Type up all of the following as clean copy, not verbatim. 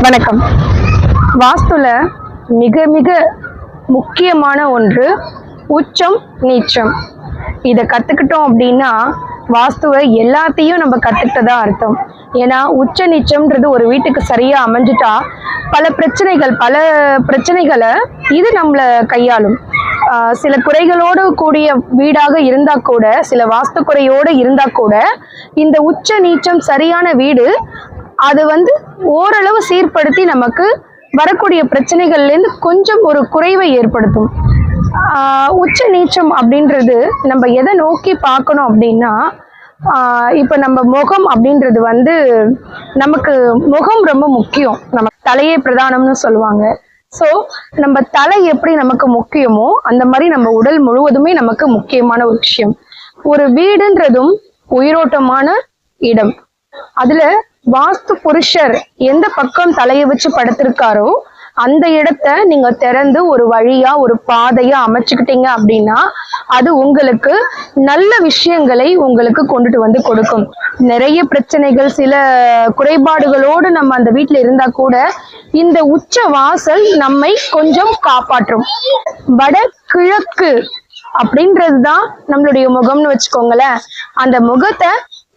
வணக்கம். வாஸ்துல மிக மிக முக்கியமான ஒன்று உச்சம் நீச்சம். இதை கற்றுக்கிட்டோம் அப்படின்னா வாஸ்துவை எல்லாத்தையும் நம்ம கற்றுக்கிட்டதா அர்த்தம். ஏன்னா உச்ச நீச்சம்ன்றது ஒரு வீட்டுக்கு சரியாக அமைஞ்சிட்டா பல பிரச்சனைகளை இது நம்மளை கையாளும். சில குறைகளோடு கூடிய வீடாக இருந்தால் கூட, சில வாஸ்து குறையோடு இருந்தால் கூட, இந்த உச்ச நீச்சம் சரியான வீடு அது ஓரளவு சீர்படுத்தி நமக்கு வரக்கூடிய பிரச்சனைகள்லேருந்து கொஞ்சம் ஒரு குறைவை ஏற்படுத்தும். உச்ச நீச்சம் அப்படின்றது நம்ம எதை நோக்கி பார்க்கணும் அப்படின்னா, இப்போ நம்ம முகம் அப்படின்றது நமக்கு முகம் ரொம்ப முக்கியம். நம்ம தலையே பிரதானம்னு சொல்லுவாங்க. ஸோ நம்ம தலை எப்படி நமக்கு முக்கியமோ அந்த மாதிரி நம்ம உடல் முழுவதுமே நமக்கு முக்கியமான ஒரு விஷயம். ஒரு வீடுன்றதும் உயிரோட்டமான இடம். அதுல வாஸ்து புருஷர் எந்த பக்கம் தலையை வச்சு படுத்திருக்காரோ அந்த இடத்த நீங்க திறந்து ஒரு வழியா ஒரு பாதையா அமைச்சுக்கிட்டீங்க அப்படின்னா அது உங்களுக்கு நல்ல விஷயங்களை உங்களுக்கு கொண்டுட்டு கொடுக்கும். நிறைய பிரச்சனைகள், சில குறைபாடுகளோடு நம்ம அந்த வீட்டுல இருந்தா கூட இந்த உச்ச வாசல் நம்மை கொஞ்சம் காப்பாற்றும். வடகிழக்கு அப்படின்றதுதான் நம்மளுடைய முகம்னு வச்சுக்கோங்களேன். அந்த முகத்தை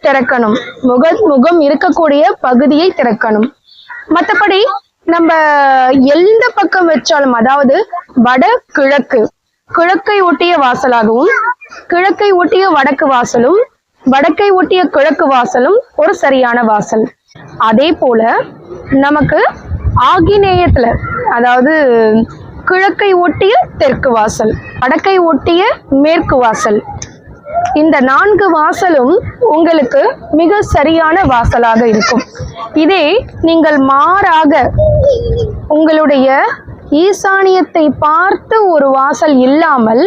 திறக்கணும். முகம் இருக்கக்கூடிய பகுதியை திறக்கணும். மற்றபடி நம்ம எந்த பக்கம் வச்சாலும், அதாவது வடகிழக்கு, கிழக்கை ஒட்டிய வாசலாகவும் கிழக்கை ஒட்டிய வடக்கு வாசலும் வடக்கை ஒட்டிய கிழக்கு வாசலும் ஒரு சரியான வாசல். அதே போல நமக்கு ஆகினேயத்துல, அதாவது கிழக்கை ஒட்டிய தெற்கு வாசல், வடக்கை ஒட்டிய மேற்கு வாசல், இந்த 4 வாசலும் உங்களுக்கு மிக சரியான வாசலாக இருக்கும். இதே நீங்கள் மாறாக உங்களுடைய ஈசானியத்தை பார்த்து ஒரு வாசல் இல்லாமல்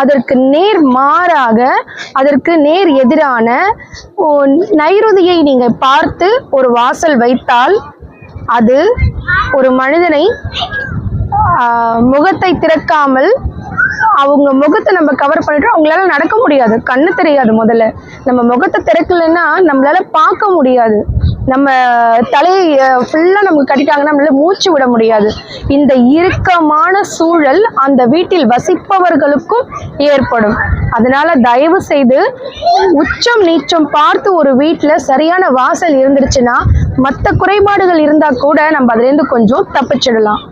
அதற்கு நேர் மாறாக, அதற்கு நேர் எதிரான நைருதியை நீங்க பார்த்து ஒரு வாசல் வைத்தால் அது ஒரு மனிதனை முகத்தை திறக்காமல், அவங்க முகத்தை நம்ம கவர் பண்ணிட்டோம், அவங்களால நடக்க முடியாது, கண்ணு தெரியாது. முதல்ல நம்ம முகத்தை திறக்கலைன்னா நம்மளால பார்க்க முடியாது. நம்ம தலையை ஃபுல்லா நமக்கு கட்டிட்டாங்கன்னா நம்மளால மூச்சு விட முடியாது. இந்த இறுக்கமான சூழல் அந்த வீட்டில் வசிப்பவர்களுக்கும் ஏற்படும். அதனால தயவு செய்து உச்சம் நீச்சம் பார்த்து ஒரு வீட்டுல சரியான வாசல் இருந்துருச்சுன்னா மற்ற குறைபாடுகள் இருந்தா கூட நம்ம அதுல இருந்து கொஞ்சம் தப்பிச்சிடலாம்.